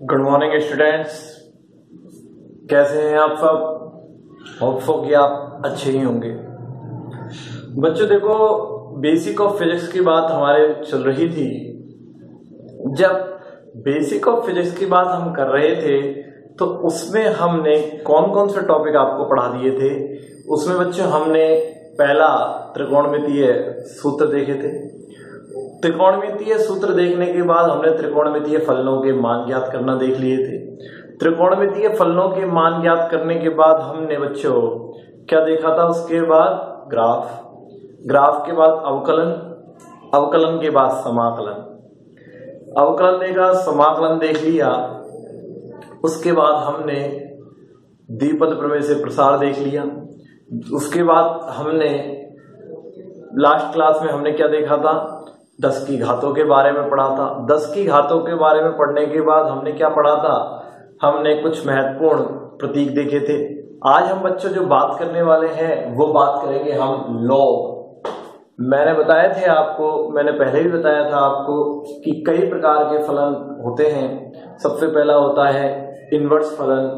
Good morning students, कैसे हैं आप सब। होपफुल कि आप अच्छे ही होंगे। बच्चों देखो, बेसिक ऑफ फिजिक्स की बात हमारे चल रही थी। जब बेसिक ऑफ फिजिक्स की बात हम कर रहे थे तो उसमें हमने कौन कौन से टॉपिक आपको पढ़ा दिए थे। उसमें बच्चों हमने पहला त्रिकोणमितीय सूत्र देखे थे। त्रिकोणमितीय सूत्र देखने के बाद हमने त्रिकोणमितीय फलनों के मान ज्ञात करना देख लिए थे। त्रिकोणमितीय फलनों के मान ज्ञात करने के बाद हमने बच्चों क्या देखा था, उसके बाद ग्राफ के बाद अवकलन के बाद समाकलन। अवकलन देखा, समाकलन देख लिया, उसके बाद हमने द्विपद प्रमेय से प्रसार देख लिया। उसके बाद हमने लास्ट क्लास में हमने क्या देखा था, 10 की घातों के बारे में पढ़ा था। 10 की घातों के बारे में पढ़ने के बाद हमने क्या पढ़ा था, हमने कुछ महत्वपूर्ण प्रतीक देखे थे। आज हम बच्चों जो बात करने वाले हैं वो बात करेंगे हम लॉग। मैंने बताए थे आपको, मैंने पहले भी बताया था आपको कि कई प्रकार के फलन होते हैं। सबसे पहला होता है इनवर्स फलन,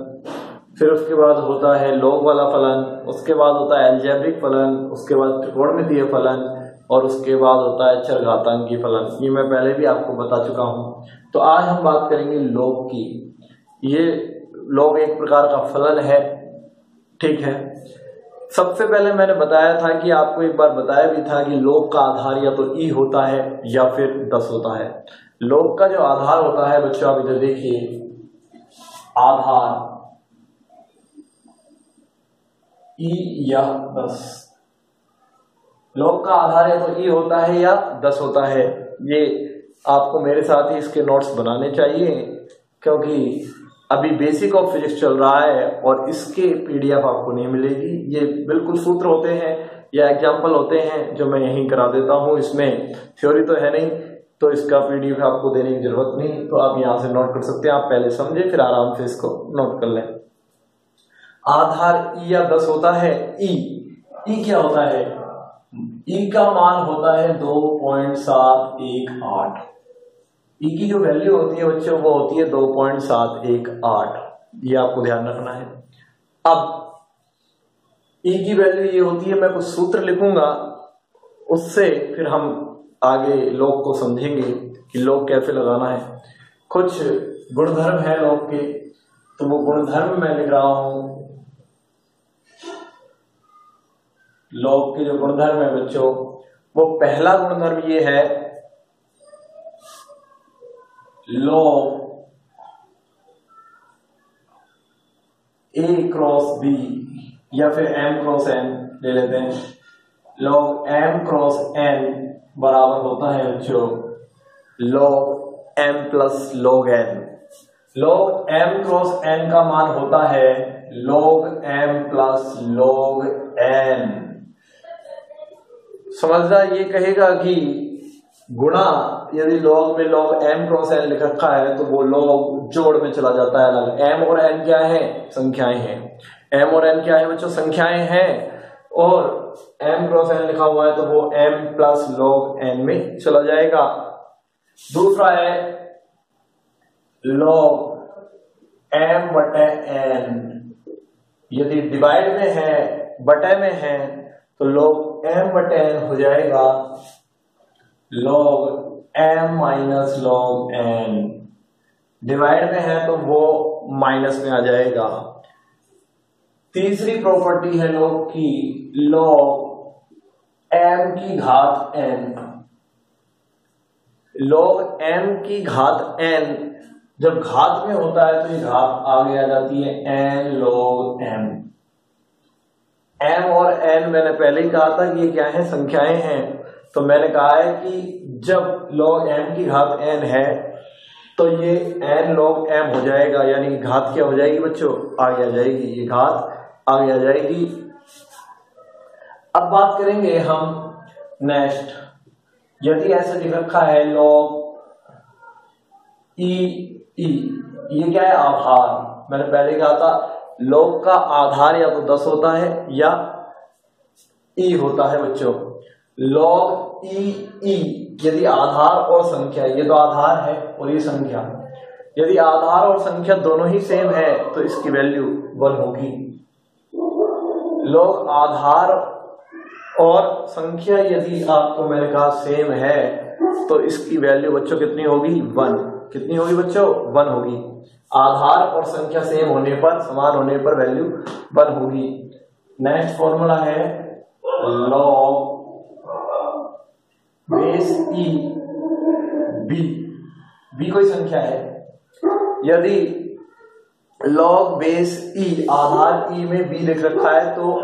फिर उसके बाद होता है लॉग वाला फलन, उसके बाद होता है अलजेब्रिक फलन, उसके बाद त्रिकोणमितीय फलन और उसके बाद होता है चरघातांकी फलन। ये मैं पहले भी आपको बता चुका हूं। तो आज हम बात करेंगे लॉग की। ये लॉग एक प्रकार का फलन है, ठीक है। सबसे पहले मैंने बताया था कि आपको एक बार बताया भी था कि लॉग का आधार या तो ई होता है या फिर 10 होता है। लॉग का जो आधार होता है बच्चों, आप इधर देखिए, आधार ई या 10। लॉग का आधार या तो ई होता है या 10 होता है। ये आपको मेरे साथ ही इसके नोट्स बनाने चाहिए, क्योंकि अभी बेसिक ऑफ फिजिक्स चल रहा है और इसके पीडीएफ आपको नहीं मिलेगी। ये बिल्कुल सूत्र होते हैं या एग्जाम्पल होते हैं जो मैं यहीं करा देता हूं। इसमें थ्योरी तो है नहीं, तो इसका पीडीएफ आपको देने की जरूरत नहीं। तो आप यहां से नोट कर सकते हैं। आप पहले समझे फिर आराम से इसको नोट कर लें। आधार ई या 10 होता है। ई क्या होता है, ई का मान होता है 2.718। ई की जो वैल्यू होती है बच्चों वो होती है 2.718। ये आपको ध्यान रखना है। अब ई की वैल्यू ये होती है, मैं कुछ सूत्र लिखूंगा, उससे फिर हम आगे लॉग को समझेंगे कि लॉग कैसे लगाना है। कुछ गुणधर्म है लॉग के, तो वो गुणधर्म मैं लिख रहा हूं। लॉग के जो गुणधर्म है बच्चों, वो पहला गुणधर्म ये है, लॉग A क्रॉस B या फिर M क्रॉस N ले लेते हैं। लॉग M क्रॉस N बराबर होता है बच्चों log M plus log N। Log M cross N का मान होता है log M plus log N। समझदार ये कहेगा कि गुणा, यदि लॉग में लॉग M क्रॉस N लिख रखा है तो वो लॉग जोड़ में चला जाता है अलग। M और N क्या है, संख्याएं हैं। M और N क्या है बच्चों, संख्याएं हैं। और M क्रॉस N लिखा हुआ है तो वो M प्लस लॉग N में चला जाएगा। दूसरा है लॉग M बटे N। यदि डिवाइड में है, बटे में है, तो लॉग M बटे N हो जाएगा log M minus log N। Divide में है तो वो माइनस में आ जाएगा। तीसरी प्रॉपर्टी है लॉग की, लॉग M की घात N। लॉग M की घात N जब घात में होता है तो ये घात आगे आ जाती है N लॉग M। M और N मैंने पहले ही कहा था कि ये क्या है, संख्याएं हैं। तो मैंने कहा है कि जब log M की घात N है तो ये N log M हो जाएगा, यानी कि घात क्या हो जाएगी बच्चों, आगे आ जाएगी। ये घात आगे आ जाएगी। अब बात करेंगे हम नेक्स्ट। यदि ऐसे लिख रखा है log E, ये क्या है, आधार। मैंने पहले कहा था log का आधार या तो 10 होता है या E होता है बच्चों। log E यदि आधार और संख्या, ये तो आधार है और ये संख्या, यदि आधार और संख्या दोनों ही सेम है तो इसकी वैल्यू 1 होगी। लॉग आधार और संख्या यदि आपको मैंने कहा सेम है तो इसकी वैल्यू बच्चों कितनी होगी? 1। कितनी होगी बच्चों? 1 होगी। आधार और संख्या सेम होने पर, समान होने पर वैल्यू 1 होगी। नेक्स्ट फॉर्मूला है लॉग बेस ई बी कोई संख्या है। यदि लॉग बेस ई, आधार ई में बी लिख रखा है तो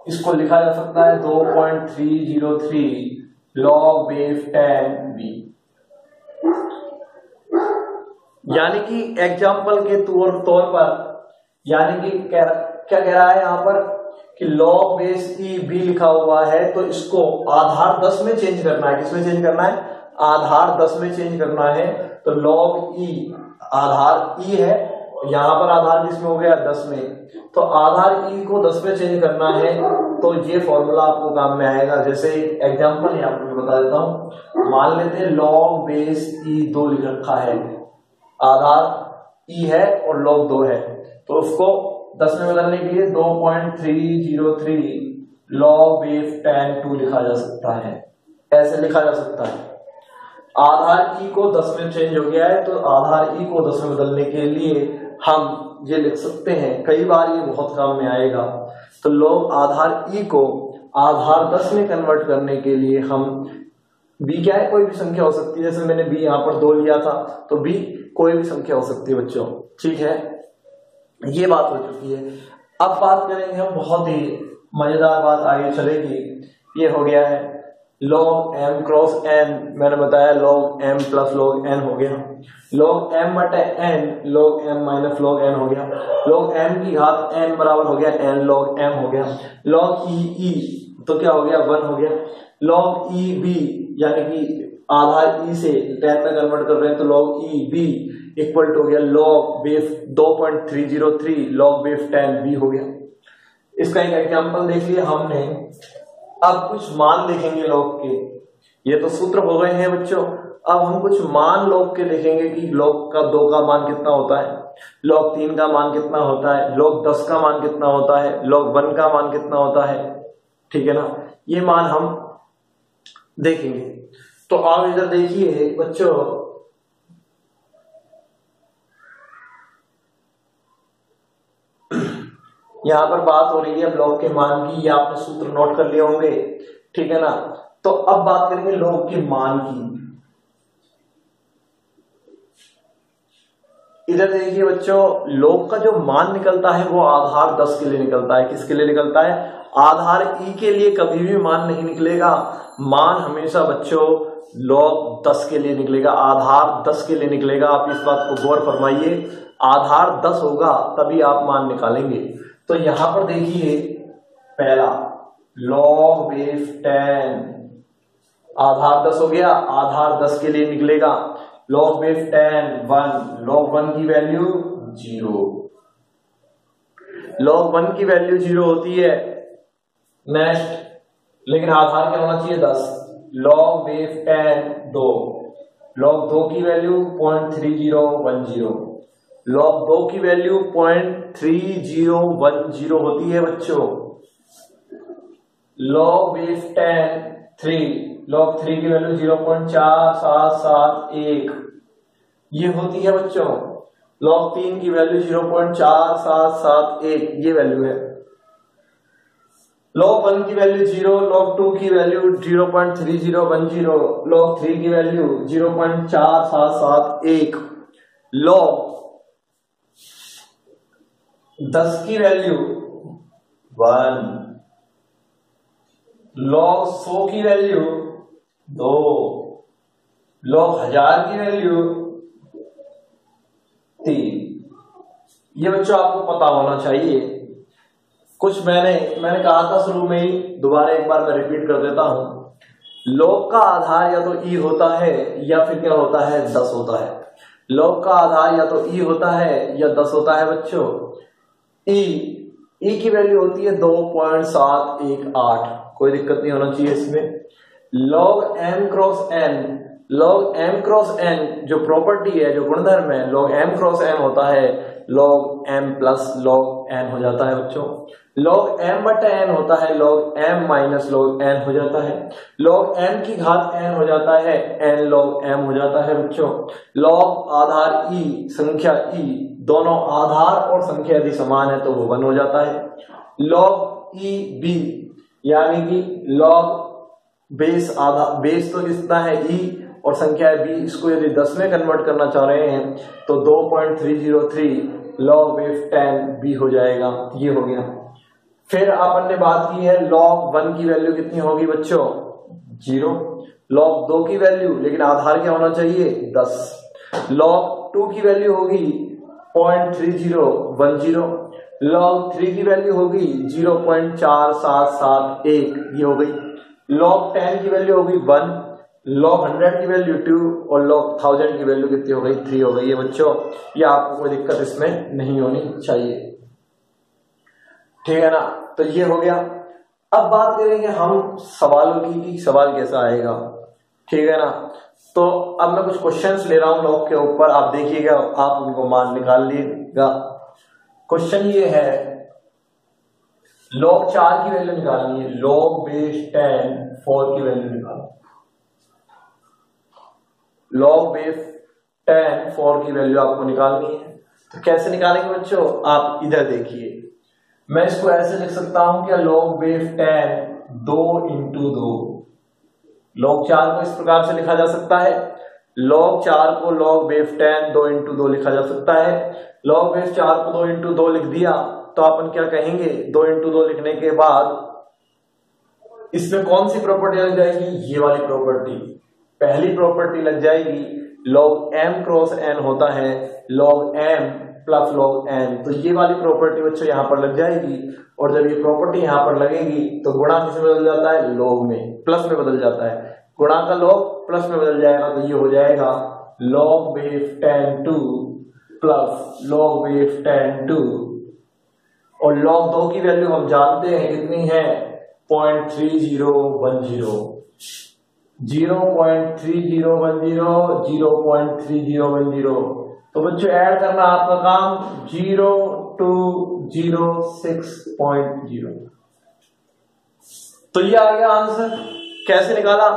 इसको लिखा जा सकता है 2.303 लॉग बेस 10 बी। यानी कि एग्जाम्पल के तौर पर, यानी कि क्या कह रहा है यहां पर कि लॉग बेस ई बी लिखा हुआ है तो इसको आधार 10 में चेंज करना है। किसमें चेंज करना है? आधार 10 में चेंज करना है। तो लॉग ई, आधार ई है, यहां पर आधार किसमें हो गया? 10 में। तो आधार ई को 10 में चेंज करना है तो ये फॉर्मूला आपको काम में आएगा। जैसे एग्जांपल यहां पर बता देता हूं। मान लेते हैं लॉग बेस ई 2 लिख रखा है, आधार ई है और लॉग 2 है, तो उसको 10 में बदलने के लिए 2.303 लॉग बेस 10 2 लिखा जा सकता है। ऐसे लिखा जा सकता है। आधार ई को 10 में चेंज हो गया है तो आधार ई को 10 में बदलने के लिए हम ये लिख सकते हैं। कई बार ये बहुत काम में आएगा। तो लॉग आधार ई को आधार 10 में कन्वर्ट करने के लिए हम, बी क्या है? कोई भी संख्या हो सकती है। जैसे मैंने बी यहां पर 2 लिया था तो बी कोई भी संख्या हो सकती है बच्चों। ठीक है, ये बात हो चुकी है। अब बात करेंगे हम, बहुत ही मजेदार बात आगे चलेगी। ये हो गया है log m क्रॉस n, मैंने बताया log m plus log n हो गया। log m बटे n log m minus log n हो गया। log m की घात n बराबर हो गया n log m हो गया। log e तो क्या हो गया? 1 हो गया। log e b यानी कि आधार e से 10 में कन्वर्ट कर रहे हैं तो log e b equal to हो गया log base 2.303 log base 10 b हो गया। इसका एक एग्जांपल देख लिया हमने। अब कुछ मान लिखेंगे log के। ये तो सूत्र हो गए हैं बच्चों। अब हम कुछ मान log के लिखेंगे कि log का 2 का मान कितना होता है, log 3 का मान कितना होता है, log 10 का मान कितना होता है, log 1 का मान कितना होता है। ठीक है ना, ये मान हम देखेंगे। तो आप इधर देखिए बच्चों, यहां पर बात हो रही है log के मान की। ये आपने सूत्र नोट कर लिए होंगे। ठीक है ना, तो अब बात करेंगे log के मान की। इधर देखिए बच्चों, log का जो मान निकलता है वो आधार 10 के लिए निकलता है। किसके लिए निकलता है? आधार ई के लिए कभी भी मान नहीं निकलेगा। मान हमेशा बच्चों log 10 के लिए निकलेगा, आधार 10 के लिए निकलेगा। आप इस बात को गौर फरमाइए। आधार 10 होगा तभी आप मान निकालेंगे। तो यहां पर देखिए, पहला log बेस 10, आधार 10 हो गया, आधार 10 के लिए निकलेगा। log बेस 10 1, log 1 की वैल्यू 0, log 1 की वैल्यू 0 होती है। नेक्स्ट, लेकिन आधार क्या होना चाहिए? 10। log बेस 10 2, log 2 की वैल्यू 0.3010, log 2 की वैल्यू 0.3010 होती है बच्चों। log बेस 10 3, log 3 की वैल्यू 0.4771 ये होती है बच्चों। log 3 की वैल्यू 0.4771 ये वैल्यू है। log 1 की वैल्यू 0, log 2 की वैल्यू 0.3010, log 3 की वैल्यू 0.4771, log 10 की वैल्यू 1, log 100 की वैल्यू 2, log 1000 की वैल्यू 3। ये बच्चों आपको पता होना चाहिए। कुछ मैंने कहा था शुरू में ही, दोबारा एक बार मैं रिपीट कर देता हूं। log का आधार या तो e होता है या फिर क्या होता है? 10 होता है। log का आधार या तो e होता है या 10 होता है बच्चों। e की वैल्यू होती है 2.718, कोई दिक्कत नहीं होना चाहिए इसमें। log m cross n, log m cross n जो प्रॉपर्टी है, जो गुणधर्म है, log m क्रॉस n होता है log m plus log n हो जाता है बच्चों। log m बटा n होता है log m minus log n हो जाता है। log m की घात n हो जाता है n log m हो जाता है बच्चों। log आधार e संख्या e, दोनों आधार और संख्या यदि समान है तो वो 1 हो जाता है। log e b यानी कि log बेस आधा, बेस तो कितना है e और संख्या है b, इसको यदि 10 में कन्वर्ट करना चाह रहे हैं तो 2.303 log वेव 10 b हो जाएगा। ये हो गया। फिर अपन ने बात की है log 1 की वैल्यू कितनी होगी बच्चों 0, log 2 की वैल्यू, लेकिन आधार क्या होना चाहिए 10, log 2 की वैल्यू होगी 0.3010, log 3 की वैल्यू होगी 0.4771, ये हो गई। log 10 की वैल्यू होगी 1, log 100 की वैल्यू 2 और log 1000 की वैल्यू कितनी हो गई 3 हो गई है बच्चों। ये आपको कोई दिक्कत इसमें नहीं होनी चाहिए, ठीक है ना। तो ये हो गया। अब बात करेंगे हम सवालों की कि सवाल कैसा आएगा, ठीक है ना। तो अब मैं कुछ क्वेश्चंस ले रहा हूं log के ऊपर, आप देखिएगा, आप उनको मान निकाल लीजिएगा। क्वेश्चन ये है log 4 की वैल्यू निकालनी है, log बेस 10 4 की वैल्यू निकालो। log बेस 10 4 की वैल्यू आपको निकालनी है। तो कैसे निकालेंगे बच्चों, आप इधर देखिए, मैं इसको ऐसे लिख सकता हूं कि log बेस 10 2 इंटू 2, log 4 को इस प्रकार से लिखा जा सकता है, log 4 को log बेस 10 2 इंटू 2 लिखा जा सकता है। log बेस 4 को 2 इंटू 2 लिख दिया तो अपन क्या कहेंगे, 2 इंटू 2 लिखने के बाद इसमें कौन सी प्रॉपर्टी लग जाएगी, ये वाली प्रॉपर्टी, पहली प्रॉपर्टी लग जाएगी। log m क्रॉस n होता है log m plus log n, तो ये वाली प्रॉपर्टी बच्चों यहाँ पर लग जाएगी। और जब ये प्रॉपर्टी यहाँ पर लगेगी तो गुणा किसमें बदल जाता है, log में, प्लस में बदल जाता है, गुणा का log प्लस में बदल जाएगा। तो ये हो जाएगा log base 10 2 plus log base 10 2, और log 2 की वैल्यू हम जानते हैं कितनी है 0.3010, 0.3010, 0.3010। तो बच्चों ऐड करना आपका काम 0 2 0 6.0। तो ये आ गया आंसर। कैसे निकाला,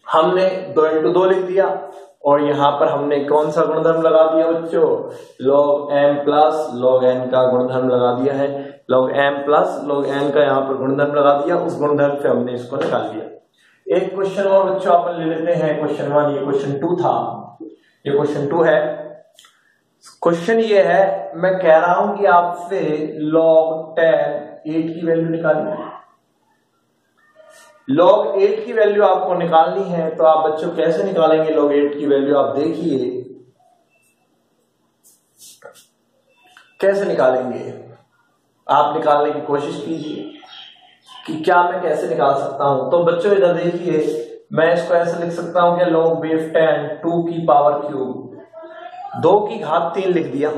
हमने 2 इंटू 2 लिख दिया और यहां पर हमने कौन सा गुणधर्म लगा दिया बच्चों, log m plus log n का गुणधर्म लगा दिया है, log m plus log n का यहां पर गुणधर्म लगा दिया, उस गुणधर्म से हमने इसको निकाल दिया। एक क्वेश्चन और बच्चों अपन ले लेते हैं, क्वेश्चन 1, ये क्वेश्चन 2 था, ये क्वेश्चन 2 है। क्वेश्चन ये है, मैं कह रहा हूं कि आपसे log 10 8 की वैल्यू निकालिए। log 8 की वैल्यू आपको निकालनी है, तो आप बच्चों कैसे निकालेंगे log 8 की वैल्यू, आप देखिए कैसे निकालेंगे, आप निकालने की कोशिश कीजिए कि क्या मैं कैसे निकाल सकता हूं। तो बच्चों इधर देखिए, मैं इसको ऐसे लिख सकता हूं कि log बेस 10 2 की पावर क्यूब, 2 की घात 3 लिख दिया।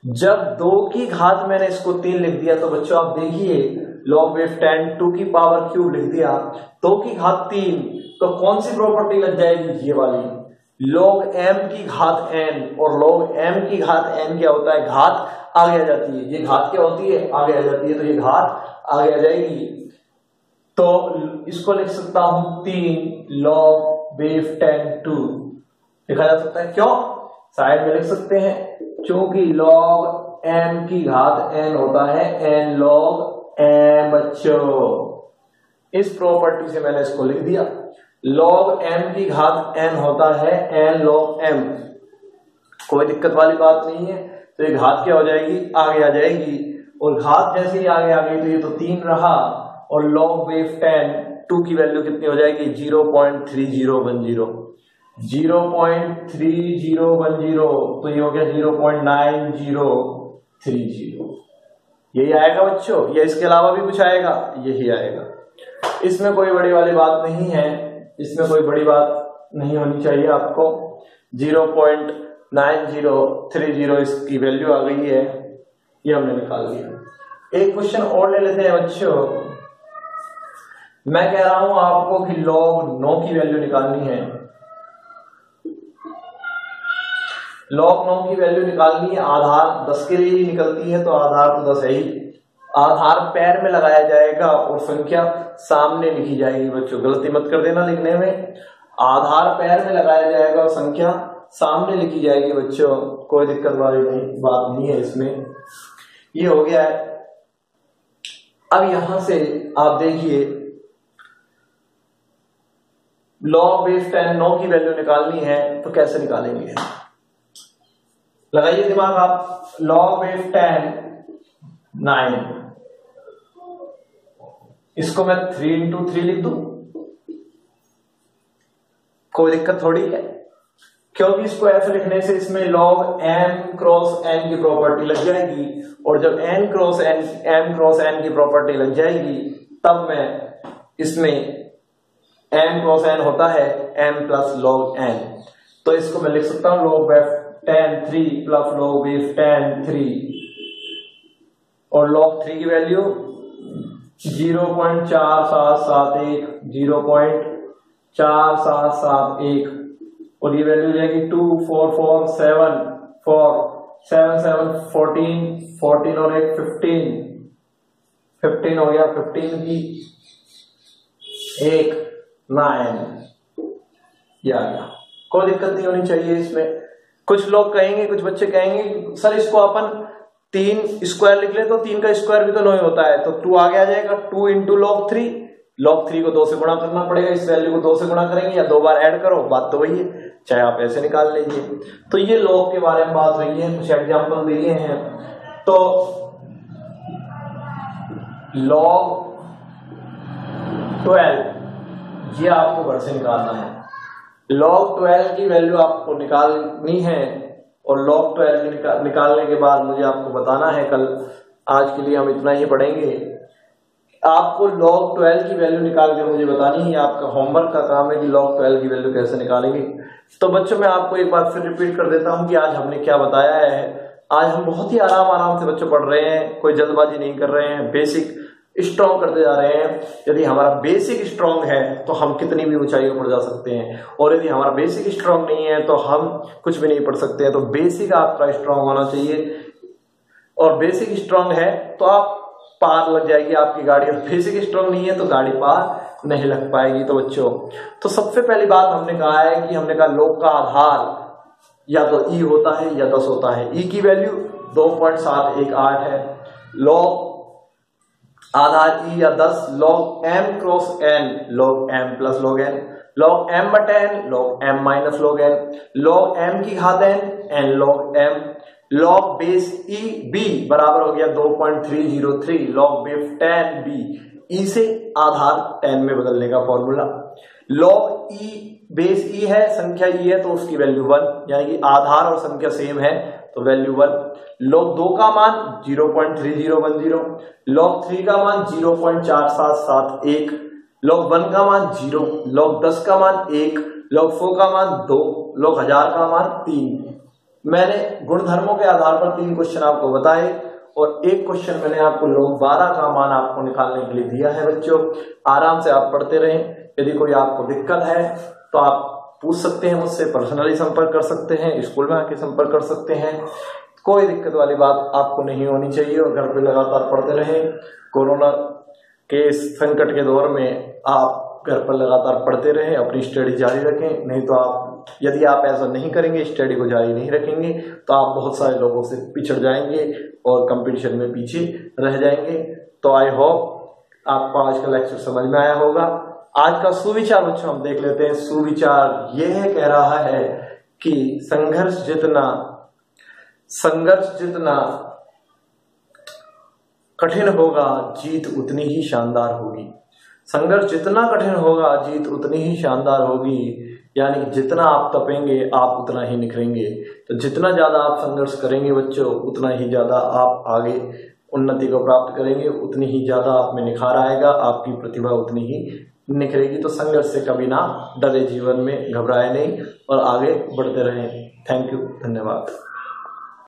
जब 2 की घात मैंने इसको 3 लिख दिया तो बच्चों आप देखिए log बेस 10 2 की पावर क्यूब लिख दिया, 2 की घात 3, तो कौन सी प्रॉपर्टी लग जाएगी, ये वाली, log m की घात n, और log m की घात n क्या होता है, घात आगे आ जाती है, ये घात क्या होती है, आगे आ जाती है, तो ये घात आगे आ जाएगी। तो इसको लिख सकता हूं 3 log बेस 10 2 लिखा जा सकता है। क्यों, साइड में लिख सकते हैं, क्योंकि log m की घात n होता है n log m बच्चों, इस प्रॉपर्टी से मैंने इसको लिख दिया। log m की घात n होता है n log m, कोई दिक्कत वाली बात नहीं है। तो ये घात क्या हो जाएगी, आगे आ जाएगी, और घात जैसे ही आगे आ गई तो ये तो 3 रहा, और log बेस 10 2 की वैल्यू कितनी हो जाएगी 0.3010, 0.3010, तो ये हो गया 0.9030। यही आएगा बच्चों, या इसके अलावा भी कुछ आएगा, यही आएगा। इसमें कोई बड़ी वाली बात नहीं है, इसमें कोई बड़ी बात नहीं होनी चाहिए आपको। 0.9030 इसकी वैल्यू आ गई है, ये हमने निकाल लिया। एक क्वेश्चन और ले लेते हैं बच्चों। मैं कह रहा हूं आपको कि log 9 की वैल्यू निकालनी है, log 9 की वैल्यू निकालनी है, आधार 10 के लिए ही निकलती है तो आधार तो 10 है ही। आधार पैर में लगाया जाएगा और संख्या सामने लिखी जाएगी। बच्चों गलती मत कर देना लिखने में, आधार पैर में लगाया जाएगा और संख्या सामने लिखी जाएगी। बच्चों कोई दिक्कत वाली बात नहीं है इसमें। ये हो गया है। अब यहां से आप देखिए log बेस 10 9 की वैल्यू निकालनी है तो कैसे निकालेंगे, लगाइए दिमाग आप। log बेस 10 9, इसको मैं 3 इंटू 3 लिख दूं, कोई दिक्कत थोड़ी है, क्योंकि इसको ऐसे लिखने से इसमें log m क्रॉस n की प्रॉपर्टी लग जाएगी, और जब m क्रॉस n की प्रॉपर्टी लग जाएगी तब मैं इसमें m क्रॉस n होता है m प्लस log n, तो इसको मैं लिख सकता हूं log base 10 3 plus log base 10 3, और log 3 की वैल्यू 0.4771 0.4771, और ये वैल्यू जाएगी 2 4 4 7 4 7 7 14 14 और एक 15 हो गया, 15 की एक 9, ये आ गया। कोई दिक्कत नहीं होनी चाहिए इसमें। कुछ लोग कहेंगे, कुछ बच्चे कहेंगे सर इसको अपन 3 स्क्वायर लिख ले तो 3 का स्क्वायर भी तो 9 होता है, तो 2 आगे आ जाएगा, 2 इंटू log 3, log 3 को 2 से गुणा करना पड़ेगा, इस वैल्यू को 2 से गुणा करेंगे या 2 बार ऐड करो, बात तो वही है, चाहे आप ऐसे निकाल लीजिए। तो ये log के बारे में बात हुई है, कुछ एग्जाम्पल दिए हैं। तो log 12 ये आपको घर से निकालना है। log 12 की वैल्यू आपको निकालनी है, और log 12 निकालने के बाद मुझे आपको बताना है कल। आज के लिए हम इतना ही पढ़ेंगे। आपको log 12 की वैल्यू निकाल के मुझे बतानी है, आपका होमवर्क का काम है कि log 12 की वैल्यू कैसे निकालेंगे। तो बच्चों मैं आपको एक बार फिर रिपीट कर देता हूं कि आज हमने क्या बताया है। आज हम बहुत ही आराम से बच्चों पढ़ रहे हैं, कोई जल्दबाजी नहीं कर रहे हैं, बेसिक स्ट्रॉन्ग करते जा रहे हैं। यदि हमारा बेसिक स्ट्रॉन्ग है तो हम कितनी भी ऊंचाइयों पर जा सकते हैं, और यदि हमारा बेसिक स्ट्रॉन्ग नहीं है तो हम कुछ भी नहीं पढ़ सकते हैं। तो बेसिक आपका स्ट्रॉन्ग होना चाहिए, और बेसिक स्ट्रॉन्ग है तो आप पार लग जाएगी आपकी गाड़ी, और बेसिक स्ट्रॉन्ग नहीं है तो गाड़ी पार नहीं लग पाएगी। तो बच्चों तो सबसे पहली बात हमने कहा है कि हमने कहा log का आधार या तो e होता है या 10 होता है। e की वैल्यू 2.718 है, log आधार e या 10 log m cross n log m plus log n, log m बटे n log m minus log n, log m की घात n log m, log base e b बराबर हो गया 2.303 log बेस 10 b, e से आधार 10 में बदलने का formula. log e base e है, संख्या e है तो उसकी वैल्यू 1, यानी कि आधार और संख्या सेम है तो वैल्यू 1। log 2 का मान 0.3010, log 3 का मान 0.4771, log 1 का मान 0, log 10 का मान 1, log 4 का मान 2, log 1000 का मान 3। मैंने गुणधर्मों के आधार पर 3 क्वेश्चन आपको बताए, और एक क्वेश्चन मैंने आपको log 12 का मान आपको निकालने के लिए दिया है। बच्चों आराम से आप पढ़ते रहें। यदि कोई आपको दिक्कत है तो आप पूछ सकते हैं मुझसे, पर्सनली संपर्क कर सकते हैं, स्कूल में आके संपर्क कर सकते हैं। कोई दिक्कत वाली बात आपको नहीं होनी चाहिए, और घर पे लगातार पढ़ते रहें। कोरोना के संकट के दौर में आप घर पर लगातार पढ़ते रहें, अपनी स्टडी जारी रखें। नहीं तो यदि आप ऐसा नहीं करेंगे, स्टडी को जारी नहीं रखेंगे, तो आप बहुत सारे लोगों से पिछड़ जाएंगे और कंपटीशन में पीछे रह जाएंगे। तो आई होप आपको आज का लेक्चर समझ में आया होगा। आज का सुविचार बच्चों हम देख लेते हैं। सुविचार यह कह रहा है कि संघर्ष जितना कठिन होगा जीत उतनी ही शानदार होगी। संघर्ष जितना कठिन होगा जीत उतनी ही शानदार होगी, यानी कि जितना आप तपेंगे आप उतना ही निखरेंगे। तो जितना ज्यादा आप संघर्ष करेंगे बच्चों, उतना ही ज्यादा आप आगे उन्नति को प्राप्त करेंगे, उतनी ही ज्यादा आप में निखार आएगा, आपकी प्रतिभा उतनी ही निखरेगी। तो संघर्ष से कभी ना डरे, जीवन में घबराए नहीं और आगे बढ़ते रहें। थैंक यू, धन्यवाद।